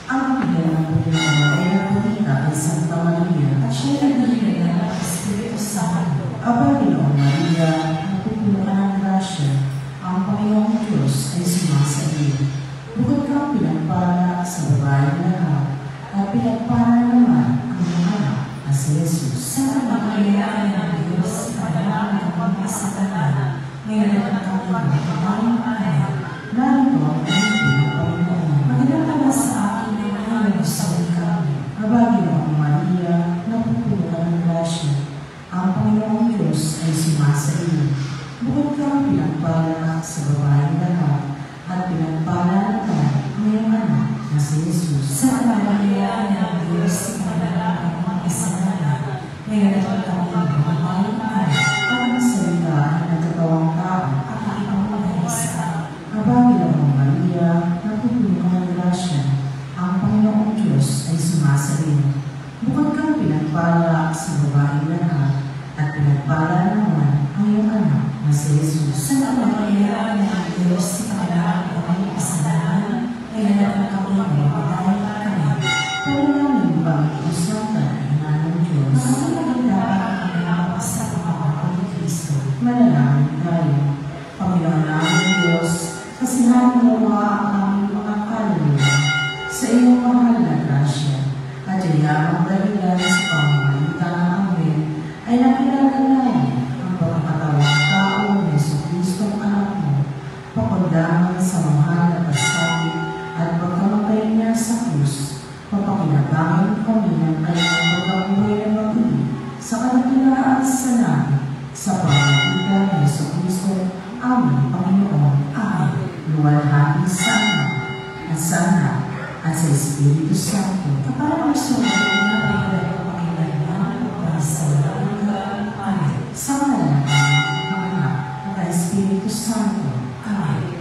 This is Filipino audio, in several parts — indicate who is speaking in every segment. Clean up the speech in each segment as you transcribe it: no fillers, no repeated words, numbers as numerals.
Speaker 1: Ang bigyan ng Panginoon ay nagpunita kay Santa Maria at siya'y nagdala ng Espiritu Santo. Aba, Ginoong Maria, napupuno ka ng grasya, ang Panginoong Diyos ay sumasalin. Bukod kang pinagpala sa babae lahat, at pinagpala naman ang mga anak na si Jesus. Santa Maria, ng Diyos, panalangin ang mga sa Kanan, ngayon at ang mga pagkain, narito ang Panginoon. Magdala sa akin ng mga sa kami. Aba, Ginoong Maria, napupuno ka ng grasya, ang Panginoong Diyos ay sumasalin. Bukod kang pinagpala sa babae lahat, at pinagpala naman ang iyong anak na si Jesus. Santa Maria, ng Diyos, panalangin ang mga sa Kanan, ngayon at ang mga pagkain, at ang salita ay nagkatawang tao at nakipamulay sa akin. Aba, Ginoong Maria, napupuno ka ng grasya, ang Panginoong Diyos ay sumasalin. Bukod kang pinagpala sa babae lahat, at pinagpala naman ang iyong anak na si Jesus. Santa Maria, ng Diyos, panalangin ang mga kasalanan, ngayon at ang kami ng pagkain kami. Panalangin ba ang Santa Ina ng Diyos? Ang dapat ang mga sa pangako ni Kristo. Manalangin tayo. Panginoon namin Diyos, kasihan mo ang aming mga kaluluwa sa iyong mahal na grasya, at iyamang dahilan sa pamamagitan ng amin ay nakilala namin ang pagkakatawang tao ni Jesucristo ang anak mo, pakundangan sa mahal na pagsapit at pagkamatay niya sa krus. Papakinabangin kami ng kanyang pagkabuhay na mag-ibig sa kadakilaan sa namin, sa pamamagitan ni Jesucristo aming Panginoon. Amen. Luwalhati sa Ama, at sa Anak, at sa Espiritu Santo. Kapag magsunod na pagkakas ng Panginoon, at sa hanggan. Amen. Sa ngalan ng Anak, at sa Espiritu Santo. Amen.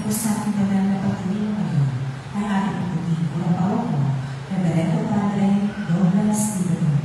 Speaker 1: Sa ating banal na pagdiling ngayon, ay ating pagdiling ko na paroko, Reverendo Padre Douglas Tibero.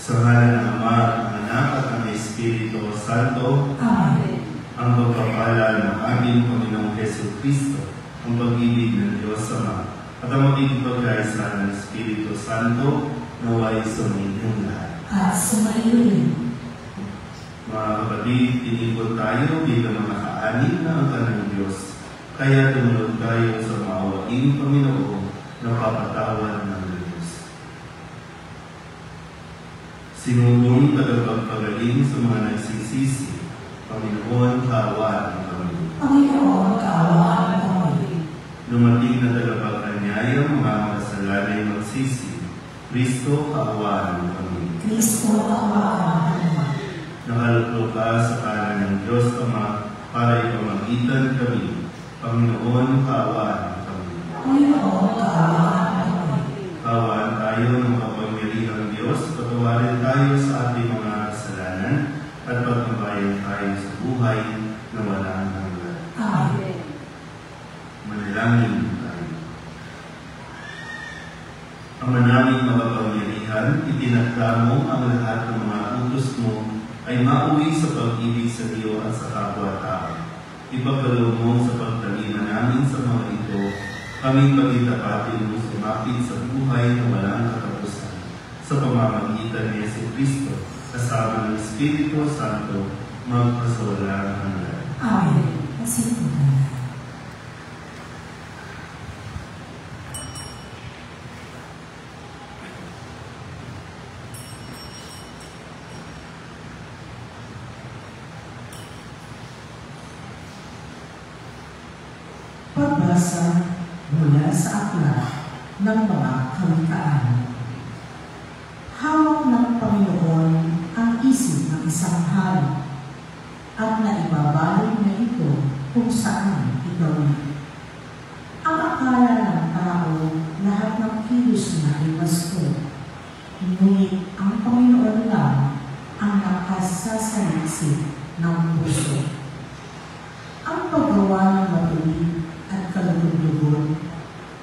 Speaker 2: Sa ngalan ng Ama, ng Anak, at ng Espiritu Santo.
Speaker 1: Amen.
Speaker 2: Ang pagpapala ng aming Panginoong Jesucristo, ang pag-ibig ng Diyos Ama, at ang magiging pagkaisa ng Espiritu Santo, naway sumainyo lahat.
Speaker 1: At sumainyo.
Speaker 2: Mga kapatid, tinipon tayo bilang mga kaanib na angkan ng Diyos, kaya tumunod tayo sa maawaing Panginoon na papatawad ng Diyos. Sinulong tagapagpagaling sa mga nagsisisi, Panginoon, kaawaan kami.
Speaker 1: Panginoon, kaawaan kami.
Speaker 2: Dumating na tagapagkanyaya mga kasalanay magsisi, Kristo, kaawaan kami.
Speaker 1: Kristo, kaawaan kami.
Speaker 2: Nakaluklo ka sa kanan ng Diyos Ama para ipamagitan kami, Panginoon, kaawaan kami.
Speaker 1: Panginoon, kaawaan kami.
Speaker 2: Kaawaan tayo ng kapangyarihang Diyos, patawarin tayo sa ating mga kasalanan at pagkabayan tayo sa buhay na walang hanggan.
Speaker 1: Amen.
Speaker 2: Manalangin tayo. Ama naming makapangyarihan, itinagda mo ang lahat ng mga utos mo ay mauwi sa pag-ibig sa iyo at sa kapwa-tao. Ipagkaloob mo sa pagtalima namin sa mga ito, kami pagitapatin mo sumapit sa buhay na walang katapusan sa pamamagitan ni Jesucristo, kasama ng Espiritu Santo, magpasawalang hanggan.
Speaker 1: Amen. Pasimulan. Pagbasa mula sa aklat ng mga kawikaan. Hawak ng Panginoon ang isip ng isang hari at naibabalot na ito kung saan igawin. Ang akala ng tao lahat ng kilos na ay wasto, ngunit ang Panginoon lang ang nakasasaliksik ng puso. Ang paggawa ng matuwid at kalugod-lugod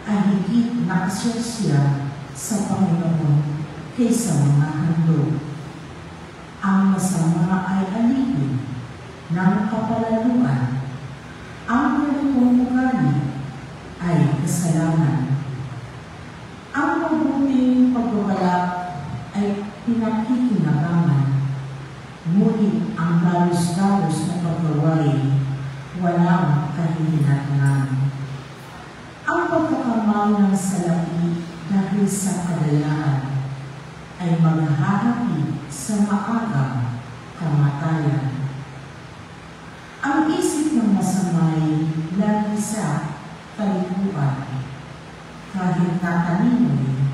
Speaker 1: ay higit nakasosya sa Panginoon kaysa mga handog. Ang masama ay alipin ng kapalaluan. Ang malutong ugali ay kasalanan. Ang mabuting pagbabalak ay pinakikinabangan, ngunit ang dalos-dalos na paggawain walang kahihinatnan. Ang pagkakamay ng salapi dahil sa kadalaan ay maghahatid sa maagang kamatayan. Ang isip ng masamay lagi sa kalikuan, kahit tataninoy,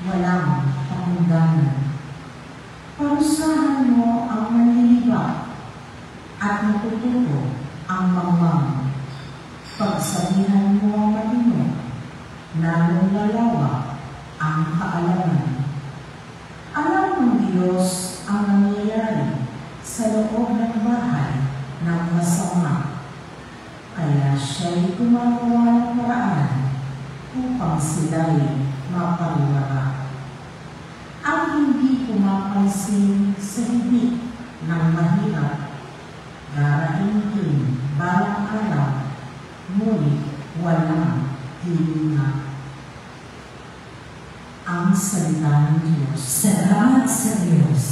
Speaker 1: walang pakundangan. Parusahan mo ang manliliba at matututo ang mamang. Pagsabihan mo ang matino, lalong lalawa ang kaalaman. Alam ng Diyos ang nangyayari sa loob ng bahay ng masama, kaya siya'y gumagawa ng paraan upang sila'y mapariwara. Ang hindi pumapansin sa hibik ng mahirap, darating balang araw, ngunit walang hilinga. Ang salita ng Diyos. Salamat sa Diyos.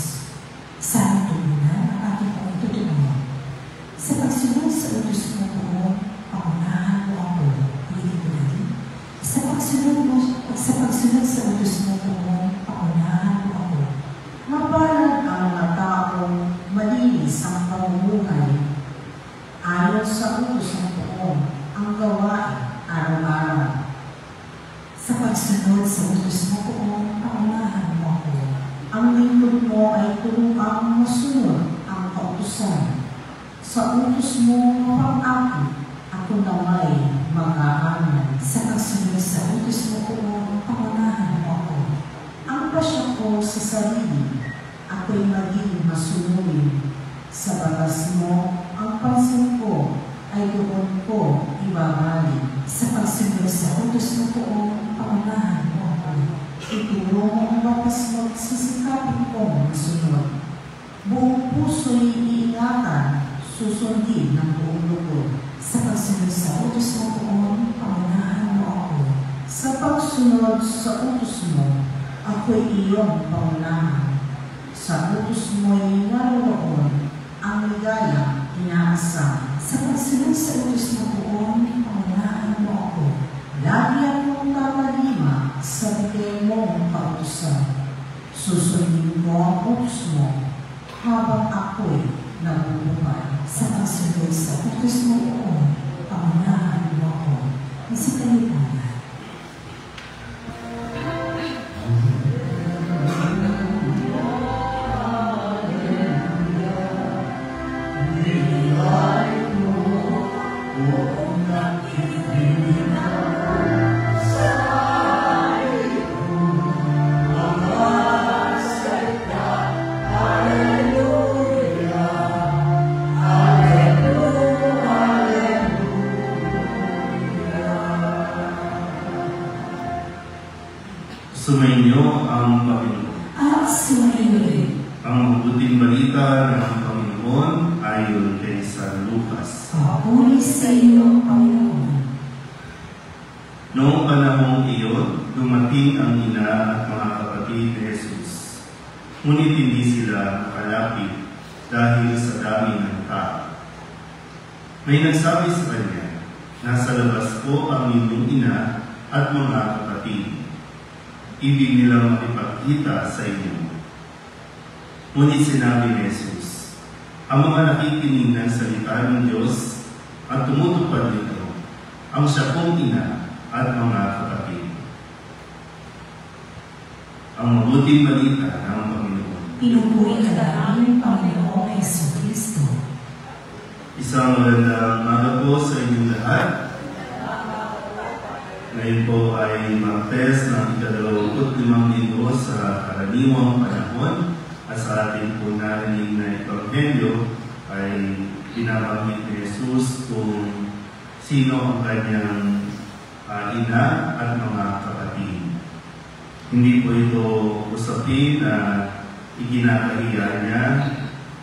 Speaker 1: Sana tugunan ang ating pagtutunan. Sa pagsunod sa utos mo po, pangunahan mo ako. Ulitin ko natin. Sa pagsunod sa utos mo po, pangunahan mo ako. Mapalag ang mga taong malinis ang pamumuhay. Ayon sa utos ng poong ang gawain araw-araw. Sa pagsunod sa utos mo poong, paunahan mo ako. Ang lingkod mo ay tulungang masunod ang kautusan. Sa utos mo pang-akit, ako na may mag-aanan. Sa pagsunod sa utos mo poong, paunahan mo ako. Ang pasya ko sa sarili, ako'y maging masunurin. Sa batas mo, ang pansin ko ay doon ko ibabalik. Sa pagsunod sa utos mo poong, paunahan mo ako. Ituro mo ang batas mo, sisikapin kong masunod. Buong puso'y iingatan, susundin ng buong loob. Sa pagsunod sa utos mo poong, paunahan mo ako. Sa pagsunod sa utos mo, ako'y iyong paunahan. Sa utos mo'y naroon ang ligaya inaasam. Sa pagsunod sa utos mo poong, paunahan mo ako. Lagi akong tatalima sa bigay mong kautusan. Susundin mo ang utos mo habang ako'y nabubuhay. Sa pagsunod sa utos mo poong, paunahan mo ako. Sa kalipunan.
Speaker 3: Hallelujah, hallelujah.
Speaker 2: Sumainyo ang Panginoon.
Speaker 1: At sumainyo rin.
Speaker 2: Ang mabuting balita ng Panginoon ayon kay San Lucas.
Speaker 1: Papuri sa iyo, Panginoon.
Speaker 2: Noong panahong iyon, dumating ang ina at mga kapatid ni Jesus. Ngunit hindi sila makalapit dahil sa dami ng tao. May nagsabi sa kanya, "Nasa labas po ang inyong ina at mga kapatid. Ibig nilang makipagkita sa inyo." Ngunit sinabi ni Jesus, "Ang mga nakikinig ng salita ng Diyos at tumutupad nito, ang siya pong ina at mga kapatid." Ang mabuting balita ng Panginoon.
Speaker 1: Pinupuri ka namin, Panginoong Jesucristo.
Speaker 2: Isang magandang umaga po sa inyong lahat. Ngayon po ay Martes ng 25 linggo sa karaniwang panahon at sa ating po narinig na Ebanghelyo ay binabanggit ni Jesus kung sino ang kanyang ina at mga kapatid. Hindi po ito usapin na iginakahiya niya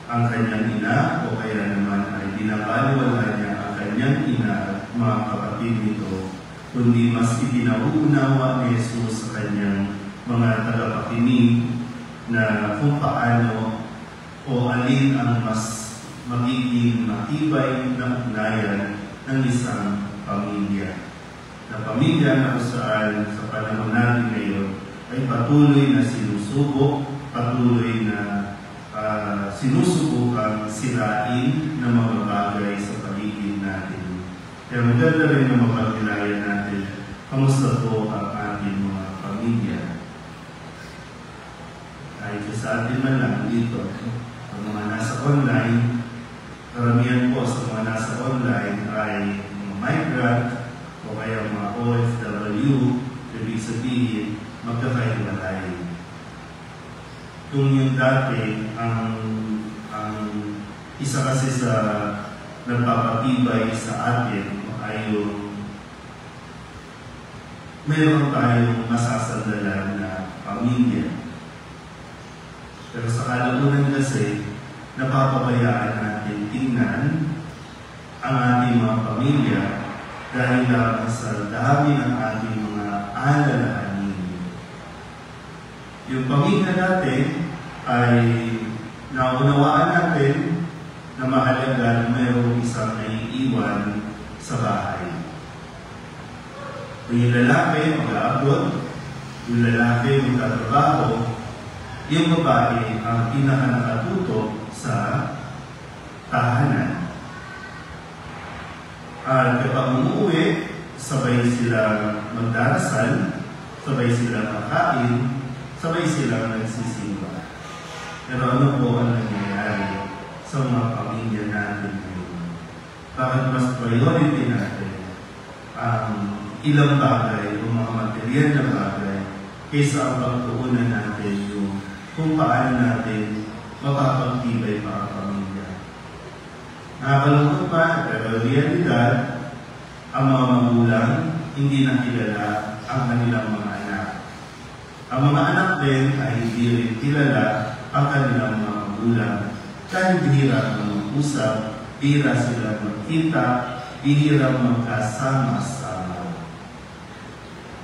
Speaker 2: ang kanyang ina o kaya naman ay binabaliwala niya ang kanyang ina at mga kapatid nito, kundi mas itinauunawa ni Jesus sa kanyang mga tagapakinig na kung paano o alin ang mas magiging matibay na ugnayan ng isang pamilya. Na pamilya na kung saan sa panahon natin ngayon ay patuloy na sinusubok, patuloy na sinusubukang sirain ng mga bagay sa paligid natin. Kaya maganda rin na mapagnilayan natin kamusta po ang ating mga pamilya. Kahit sa atin man lang dito, ang mga nasa online, karamihan po sa mga nasa online ay mga migrant o kaya mga OFW, ibig sabihin, magkakahiwalay. Kung yung dati, ang isa kasi sa nagpapatibay sa atin ay yung mayroon tayong masasandalan na pamilya. Pero sa kalaunan kasi, napapabayaan natin tingnan ang ating mga pamilya dahil lang sa dami ng ating mga alalahanin. Yung pamilya natin ay naunawaan natin na mahalaga na mayroong isang naiiwan sa bahay. Kung yung lalaki mag-aabot, yung lalaki magtatrabaho, yung babae ang pinaka-nakatutok sa tahanan. At kapag umuwi, sabay sila magdarasal, sabay sila makain, sabay sila nagsisimba. Pero ano po ang nangyayari sa mga pamilya natin ngayon? Bakit mas priority natin ang ilang bagay o mga material na bagay kaysa ang pagtuunan natin yung kung paano natin mapapagtibay pa ang pamilya? Nakakalungkot pa, pero realidad, ang mga magulang hindi nakilala ang kanilang mga anak. Ang mga anak din ay hindi rin kilala ang kanilang mga magulang. Dahil bihira mag-usap, bihira sila magkita, bihira magkasama-sama.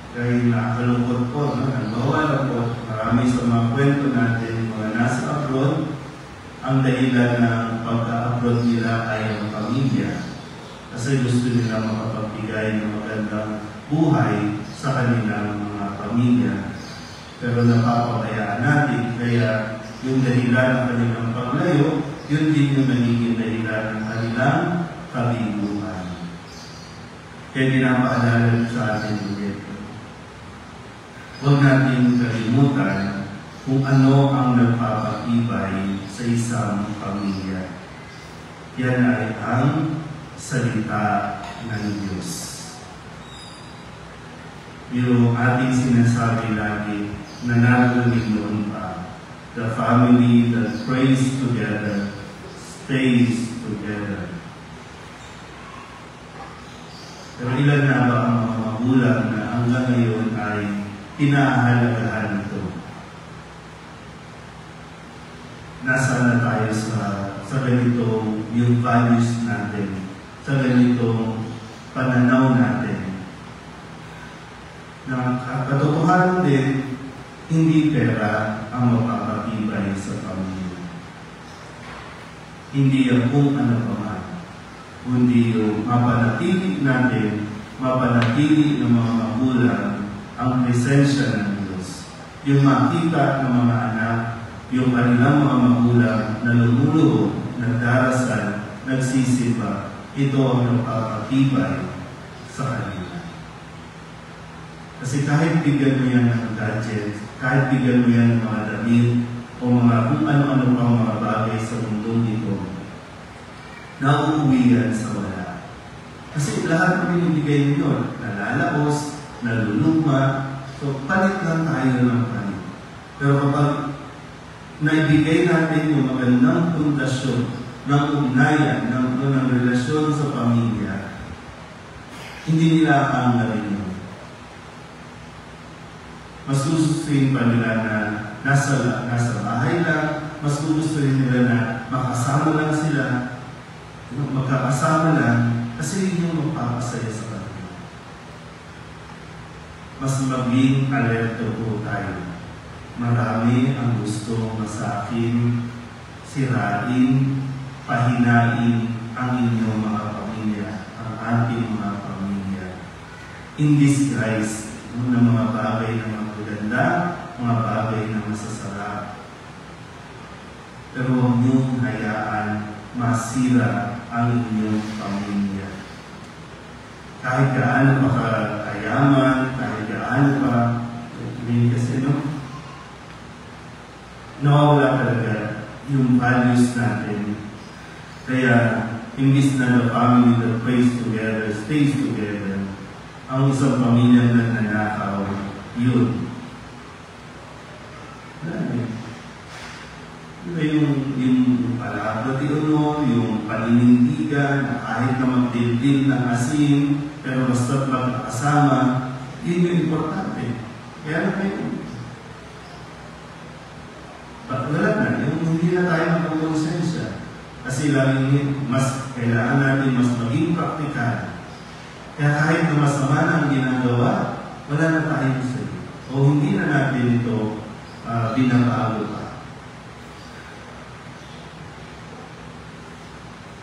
Speaker 2: Kaya nakakalungkot po, no? Nagbawa po, marami sa mga kwento natin, mga nasa abroad, ang dahilan ng pagka-abroad nila ay ang pamilya. Kasi gusto nila makapagbigay ng magandang buhay sa kanilang mga pamilya. Pero napapabayaan natin, kaya yung dahilan ng kanilang paglayo, yun din yung nagiging dahilan ng kanilang kabiguan. Kaya pinapaalala sa atin ulit. Huwag natin kalimutan kung ano ang nagpapatibay sa isang pamilya. Yan ay ang salita ng Diyos. Yung ating sinasabi lagi na narinig noon pa, the family that prays together stays together. Pero ilan na ba ang mga magulang na hanggang ngayon ay pinahahalagahan ito. Nasa na tayo sa ganitong yung values natin, sa ganitong pananaw natin. Na katotohanan din, hindi pera ang mapapatibay sa pamilya. Hindi ang kung ano pa man, kundi yung mapanatili natin, mapanatili ng mga magulang ang presensya ng Diyos. Yung makita ng mga anak, yung kanilang mga magulang na lumuluhod, nagdarasal, nagsisimba, ito ang napapatibay sa kanila. Kasi kahit bigyan mo yan ng gadget, kahit bigyan mo yan ng mga damit, o mga kung ano-ano pang mga bagay sa mundong ito, nauuwi yan sa wala. Kasi lahat ng binibigay ninyo, nalalaos, naluluma, so palit lang tayo ng palit. Pero kapag naibigay natin yung magandang pundasyon ng ugnayan, ng relasyon sa pamilya, hindi nila aangarin yun. Mas gustuin pa nila na nasa bahay lang, mas gustuin nila na makasama lang sila, magkakasama lang, kasi yun yung magpapasaya sa kanila. Mas maging alerto po tayo. Marami ang gusto masakin, sirain, pahinain ang inyong mga pamilya, ang ating mga pamilya. In disguise, ng mga bagay na magaganda, mga bagay na masasarap. Pero huwag niyong hayaan masira ang inyong pamilya. Kahit gaano pa kayaman, kahit gaano pa, kasi nawawala talaga yung values natin. Kaya, imbis na the family that prays together, stays together, ang isang pamilya na nanakaw, yun. Diba yung palabatiuno, yung paninindigan, na kahit na magdildil ng asin, pero basta't magkakasama, yun yung importante. Kaya na kayo. Wala na, yung hindi na tayo magkakonsensya. Kasi laging mas kailangan natin mas maging praktikal. Kaya kahit na masama na ang ginagawa, wala na tayo sa iyo. O hindi na natin ito binabago pa.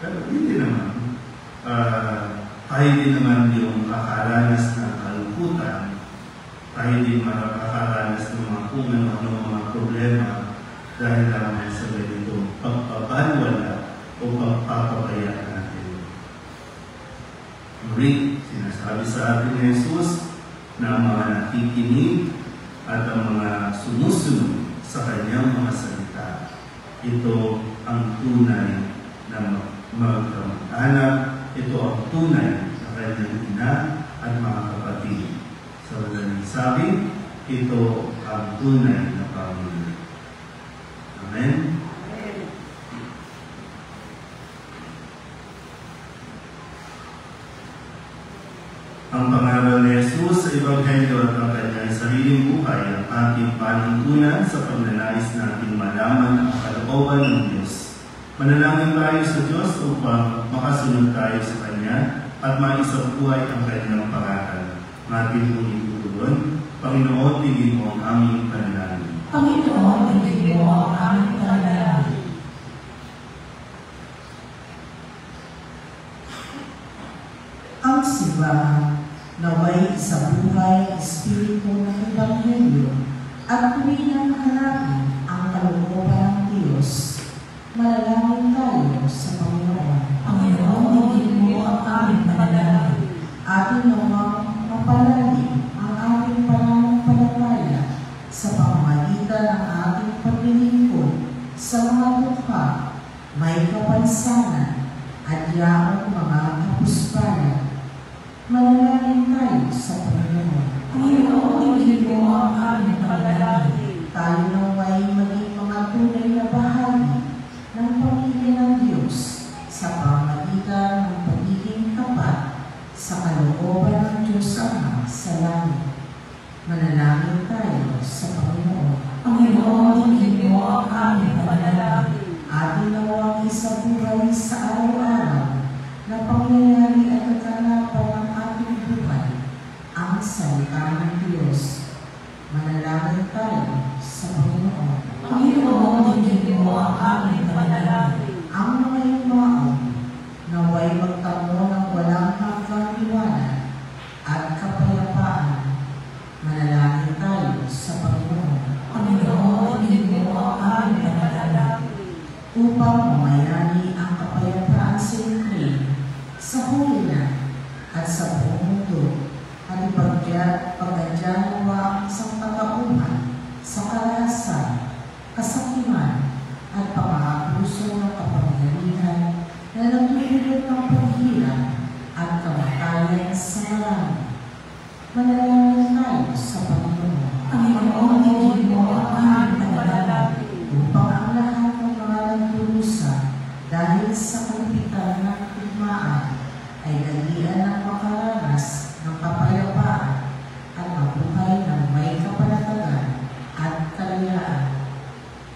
Speaker 2: Pero hindi naman. Tayo din naman yung kakaranas ng kalungkutan. Tayo din makakaranas ng mga kung ano mga problema dahil lamang sa ganito pagpapanwala o pagpapabaya natin. Muli, sinasabi sa atin ni Jesus na ang mga nakikinig at ang mga sumusunod sa kanyang mga salita, ito ang tunay na magkamag-anak, ito ang tunay na kanyang ina at mga kapatid. Sa madaling sabi, ito ang tunay na pamilya. Amen? Ang pangaral ni Jesus sa Ebanghelyo at ang kanyang sariling buhay ang ating panuntunan sa pagnanais natin malaman ang kalooban ng Diyos. Manalangin tayo sa Diyos upang makasunod tayo sa Kanya at maisabuhay ang kanyang pangaral. Natin pong itutugon, Panginoon, tigil mo ang aming panalangin.
Speaker 1: Panginoon, tigil mo ang aming panalangin. Ang simbahan naway sa buhay, espiritu ng Ebanghelyo at tuwinang hanapin ang kalooban ng Diyos. Manalangin tayo sa Panginoon. Panginoon, tigil mo ang aming panalangin. Atin nawang mapalalim ang ating pananampalataya sa pamamagitan ng ating paglilingkod sa mga dukha, may kapansanan at yaong mga kapuspayan. Manalangin tayo sa Panginoon.
Speaker 3: Panginoon, tigil mo ang aming panalangin.
Speaker 1: Tayo naway maging mga tunay na bahagi ng pamilya ng Diyos sa pamamagitan ng pagiging tapat sa kalooban ng Diyos Ama sa langit. Manalangin tayo
Speaker 3: ang aming panalangin.
Speaker 1: Atin nawang isabuhay sa araw-araw na pangyayari at kaganapan ng ating buhay ang salita ng Diyos. Manalangin tayo sa Panginoon.
Speaker 3: Panginoon, hingin mo ang aming panalangin.
Speaker 1: Ang mga yumaong naway magtamo ng walang hanggang liwanag at kapayapaan. Manalangin tayo sa Panginoon.
Speaker 3: Panginoon, hingin mo ang aming panalangin.
Speaker 1: Upang mamayani ang kapayapaan sa Ukraine, sa Holy Land at sa buong mundo, at ipagdyan nawa ang isang katauhan sa karahasan, kasakiman, at pang-aabuso ng kapangyarihan na nagdudulot ng paghirap at kamatayan sa marami. Manalangin tayo sa Panginoon.
Speaker 3: Panginoon, hingin mo ang aming panalangin.
Speaker 1: Upang ang lahat ng mga nagdurusa dahil sa kalupitan ng tugmaan ay dagian ng makaranas ng kapayapaan at mabuhay ng may kapanatagan at kalayaan.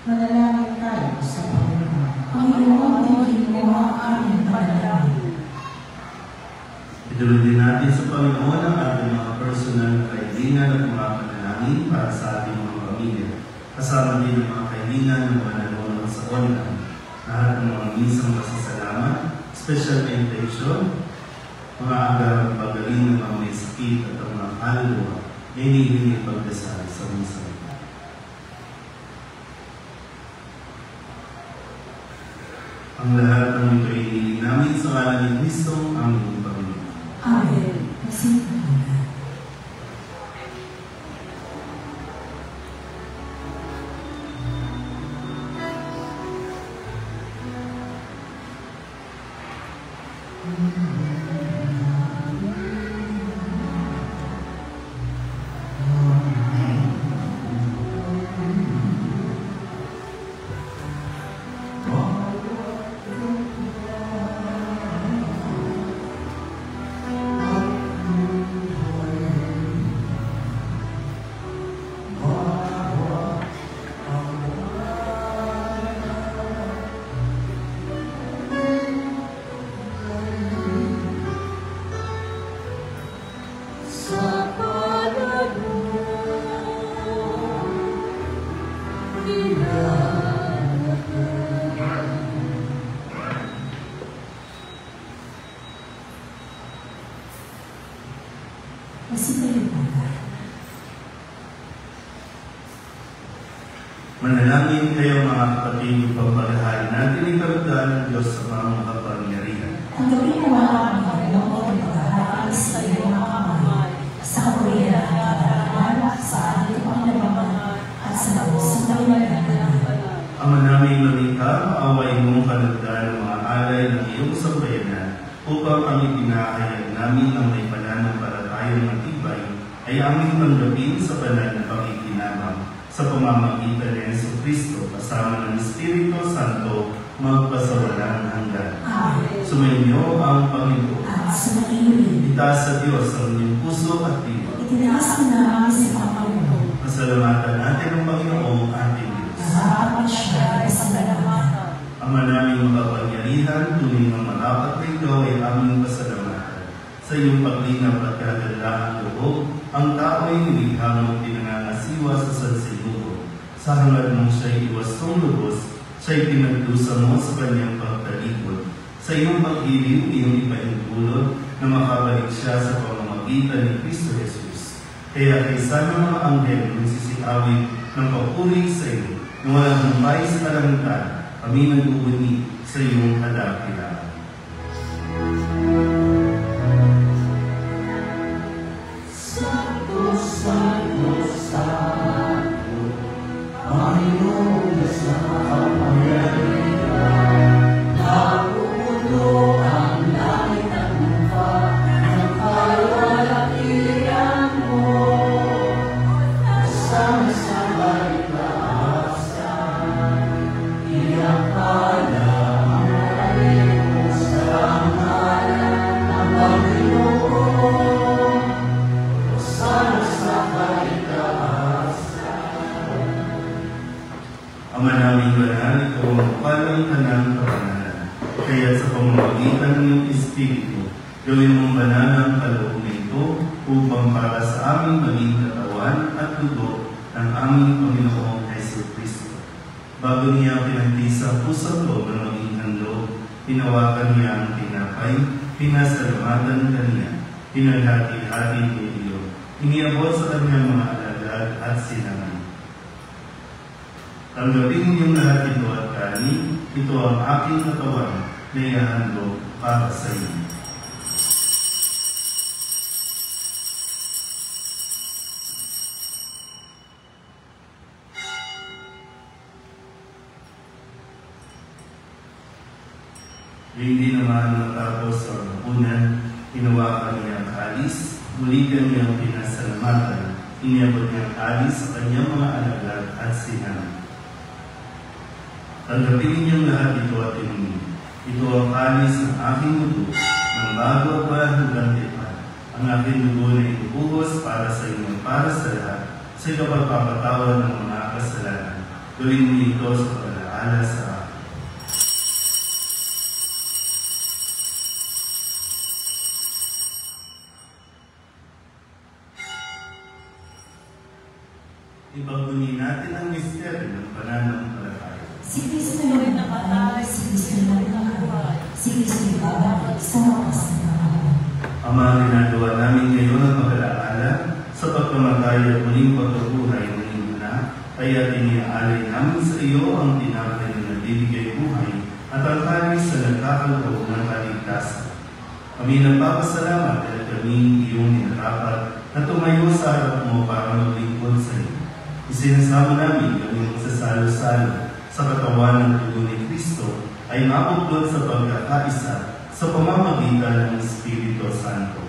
Speaker 1: Manalangin tayo sa Panginoon.
Speaker 3: Panginoon, hingin mo ang aming panalangin.
Speaker 2: Ituloy din natin sa Panginoon ang ating mga personal na kaibigan at mga panalangin para sa ating mga pamilya. Kasama din ang mga kaibigan ng mga nanonood sa online. Lahat ng mga misang pasasalamat, special intention, mga agarang pagaling ng mga may sakit at ang mga kaluluwa na hinihingi pagdasal sa misa. Ang lahat ng ito ay hinihingi namin sa ngalan ni Kristo, ang aming Panginoon.
Speaker 3: Amen.
Speaker 1: Masintahan.
Speaker 2: Manalangin kayo mga kapatid, pagpalahain natin ikaragdagan ng Diyos sa mga kapangyarihan.
Speaker 3: Ang gawin mo ang Panginoon ay paghahain sa iyong mga kamay, sa kapurihan at katarungan, sa ating Panginoon at sa pusong kaliwanagan.
Speaker 2: Ama namin lumikha, maawain mong kalagdagan ng mga alay ng iyong sambayanan upang kami pinahayag namin ang may pananampalatayang matibay ay aming tanggapin sa banal na pakikinabang sa pamamagitan ni Jesucristo kasama ng Espiritu Santo magpasawalang hanggan.
Speaker 3: Amen.
Speaker 2: Sumainyo ang Panginoon.
Speaker 3: At sumainyo
Speaker 2: Itaas sa Diyos ang inyong puso at tiwa.
Speaker 3: itinaas mo namin sa Panginoon.
Speaker 2: Pasalamatan natin ang Panginoong ating Diyos.
Speaker 3: Dapat siya ay pasalamatan.
Speaker 2: Ama namin makapangyarihan, tunay ng marapat na ikaw ay aming pasalamatan. Sa iyong paglinap at kagalaang loob, ang tao ay nilikhamang pinangangasiwa sa sansinugo. Sa hangad mong siya'y iwastong lubos, siya'y pinagdusa mo sa kanyang pagtalikod. Sa iyong pag-ibig, iyong ipaintulot na makabalik siya sa pamamagitan ni Kristo Jesus. Kaya kaysa ng mga anghel nagsisiawit ng papuri sa iyo, na walang humpay sa kalangitan, kami nag-uuni sa iyong kadakilaan.
Speaker 4: Iyang pala ang
Speaker 2: ng kanang kapanalan. Kaya sa pamamagitan ng iyong Espiritu, gawin mong banal ang kaloob na ito upang para sa aming maging katawan at dugo ng aming Panginoong Jesucristo. Bago niya pinagtisa po sa loob ng maging handog, hinawakan niya ang tinapay, pinasalamatan kaniya, pinaghati-hati niya, iniabot sa kanyang mga alagad at sinabi, "Tanggapin niyong lahat ito at kanin, ito ang aking katawan na ihahandog para sa iyo." Hindi naman matapos ang hapunan, hinawakan niya ang kalis, muli niyang pinasalamatan, iniabot niya ang kalis sa kanyang mga alagad at sinabi, "Tanggapin ninyong lahat ito at inumin. Ito ang kalis ng aking dugo, ng bago at walang tipan, ang aking dugo na inubuhos para sa inyo, para sa lahat, sa kapagpapatawad ng mga kasalanan. Gawin niyo ito sa pag-alaala sa akin." Ipagduni natin ang misteryo ng pananampalataya.
Speaker 3: Si Kristo yung namatay, si Kristo yung nabuhay, si Kristo yung babalik sa wakas ng panahon.
Speaker 2: Ama, ginagawa namin ngayon ang pag-alaala sa pagkamatay at muling pagkabuhay ng iyong anak, kaya iniaalay namin sa iyo ang tinapay na nagbibigay buhay at ang kalis sa nagkakaloob ng kaligtasan. Kami nagpapasalamat dahil kami iyong ninarapat na tumayo sa harap mo para maglingkod sa iyo. Isinasama namin kami magsasalo-salo sa katawan ng dugo ni Kristo ay mabuklod sa pagkakaisa sa pamamagitan ng Espiritu Santo.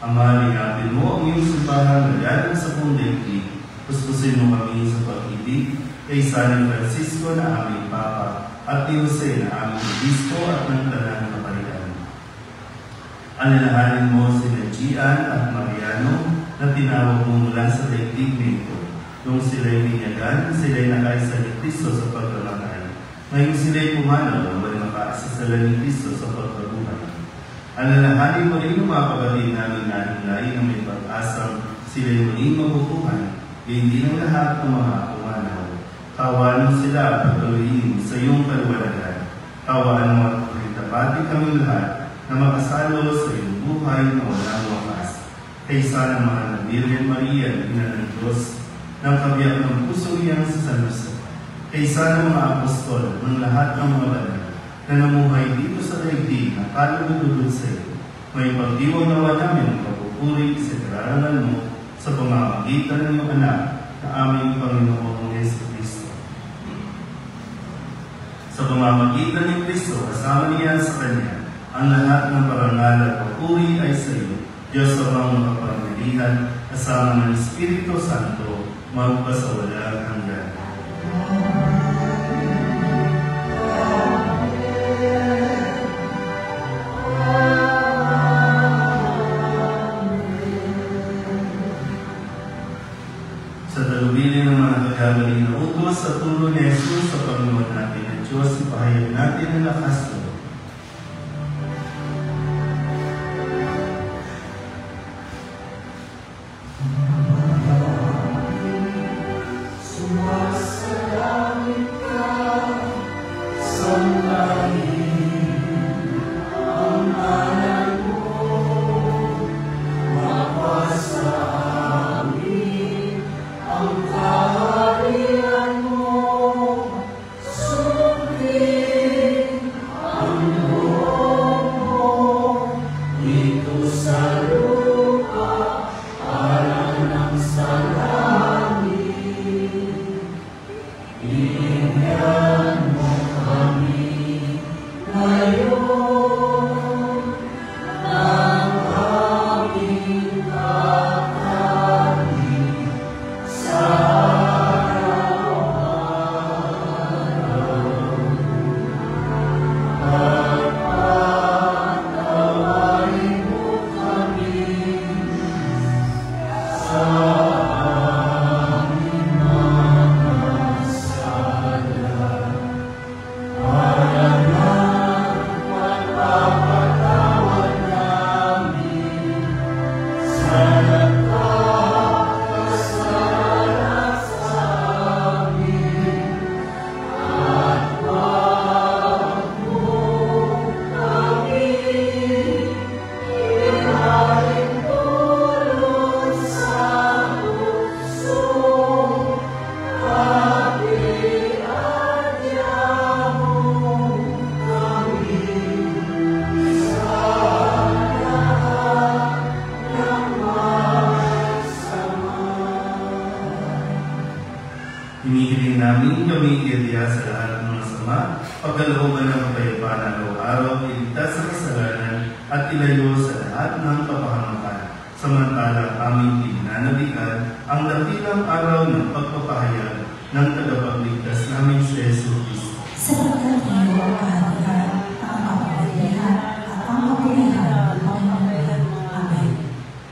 Speaker 2: Ama, linapin mo ang iyong simbahan na galing sa buong daigdig. Puspusin mo kami sa pag-ibig kay San Francisco na aming Papa at ni Jose na aming Obispo at ng Tanang Kaparian. Alalahanin mo si Gian at Mariano na tinawag mo mula sa daigdig na ito. Nung sila'y binyagan, sila'y nakaisa ni Kristo sa pagkamatay. Ngayon sila'y pumanaw na may makaasasala ni Kristo sa pagkabuhay. Alalahanin mo rin ang mga kapatid namin na hinlain na may pag-asang sila'y muling mabubuhay, hindi ng lahat ng mga pumanaw. Tawaan mo sila at patuloyin sa iyong kaliwanagan. Tawaan mo at pagkitapati kami lahat na makasalo sa iyong buhay na walang wakas. Kaysa ng mahal na Birhen Maria, Ina ng Diyos, ng kabiyak ng puso iyang sa San Jose, kaysa ng mga apostol ng lahat ng mga banal na namuhay dito sa daigdig na kalulugod sa iyo, may pagdiwang nawa namin ang pagpupuri sa kararangan mo sa pamamagitan ng iyong anak na aming Panginoong Jesucristo. Sa pamamagitan ni Kristo, kasama niya sa Kanya, ang lahat ng parangal at pagpuri ay sa iyo, Diyos amang makapangyarihan, kasama ng Espiritu Santo, magpasawalang hanggan. Sa dalubili ng mga kagagaling na utos sa turo ni Jesus sa Panginoon natin at Diyos, ipahayag natin ang lakas na
Speaker 4: Ito sa lupa, parang
Speaker 2: namin kami iadya sa lahat ng masama, pagkalooban ng kapayapaan araw-araw, iligtas sa kasalanan at ilayo sa lahat ng kapahamakan. Samantalang aming pinananabikan ang dakilang araw ng pagpapahayag ng tagapagligtas namin si Jesus Cristo.
Speaker 3: Sapagkat iyo ang kaharian, ang kapangyarihan, at ang kapangyarihan ng Panginoon. Amen.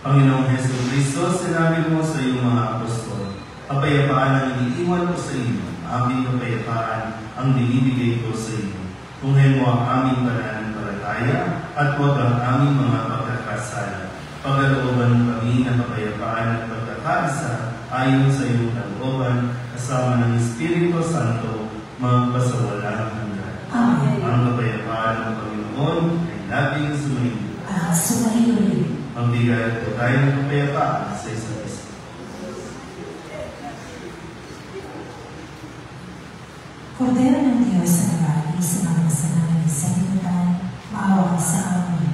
Speaker 2: Panginoong Hesus Cristo, sinabi mo sa iyong mga apostol, kapayapaan ang iniiwan ko sa inyo, aming kapayapaan ang binibigay ko sa inyo. Tunghayin mo ang aming pananampalataya at huwag ang aming mga pagkakasala. Pagkalooban kami ng kapayapaan at pagkakaisa ayon sa iyong kalooban, kasama ng Espiritu Santo, magpasawalang hanggan.
Speaker 3: Amen.
Speaker 2: Ang kapayapaan ng Panginoon ay laging sumainyo.
Speaker 3: At sumainyo rin.
Speaker 2: Magbigay po tayo ng kapayapaan sa isa't isa.
Speaker 3: Kordero ng Diyos na nagali sa mga kasalanan sa libutan, maawa ka sa amin.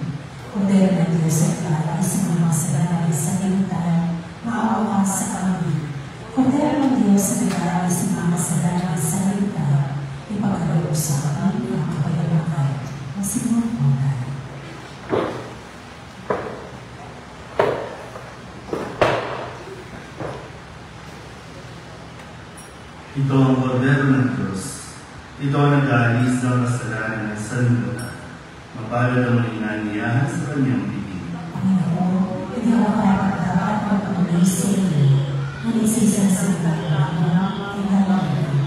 Speaker 3: Kordero ng Diyos na nagali sa mga kasalanan sa libutan, maawa ka sa amin. Kordero ng Diyos na nagali sa mga kasalanan sa libutan, ipagkaloob sa amin ang kapayapaan. Masigmang muna.
Speaker 2: Ito ang kordero ng Diyos. Ito ang nag-aalis ng kasalanan ng sanlibutan. Mapalad ang malinganiyahan sa kanyang bibig.
Speaker 3: Panginoon, hindi ako dapat magpatunay sa iyo. Ngunit sa isang salita lamang, tinalagay ko.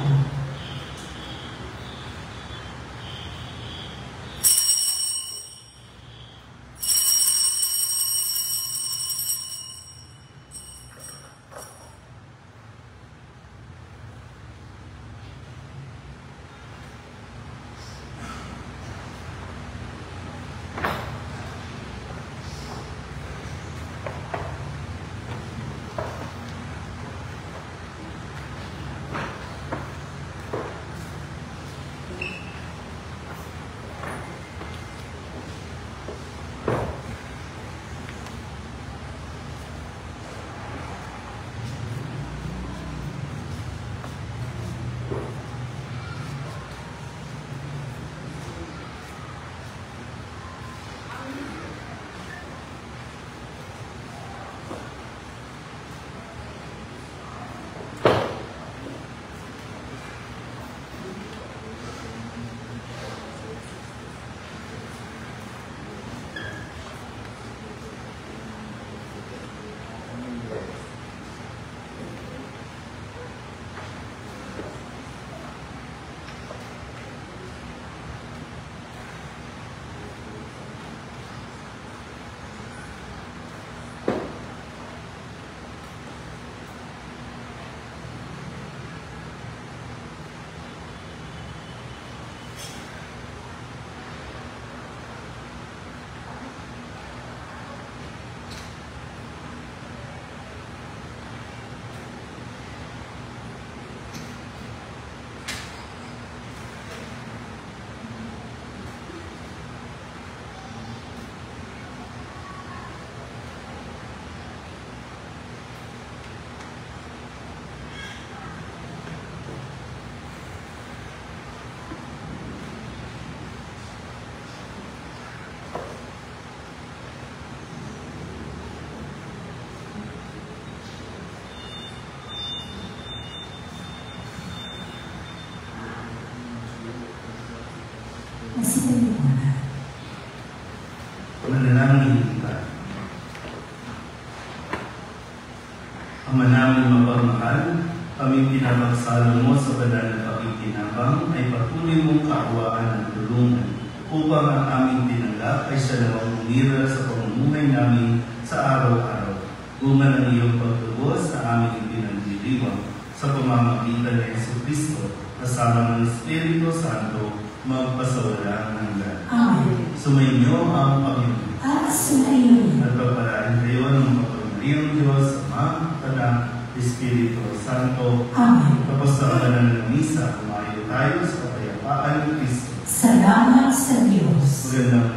Speaker 3: Masigmang muna.
Speaker 2: Manalangin kita. Ama namin mapagmahal, kami pinapagsalo mo sa banal na pakikinabang ay patuloy mong kaawaan at tulungan upang ang aming tinanggap ay siya namang umira sa pamumuhay namin sa araw-araw. Bunga ng iyong pagtubos sa aming ipinagdiriwang sa pamamagitan ng Jesucristo kasama ng Espiritu Santo magpasawalang hanggan.
Speaker 3: Amen.
Speaker 2: Sumainyo ang Panginoon.
Speaker 3: At sumainyo.
Speaker 2: Nagpapalain kayo ng mapagmaliang Diyos, Ama, Anak, Espiritu Santo.
Speaker 3: Amen.
Speaker 2: Tapos sa banal ng misa, kumayo tayo sa kapayapaan ni Cristo.
Speaker 3: Salamat sa Diyos.
Speaker 2: Magandang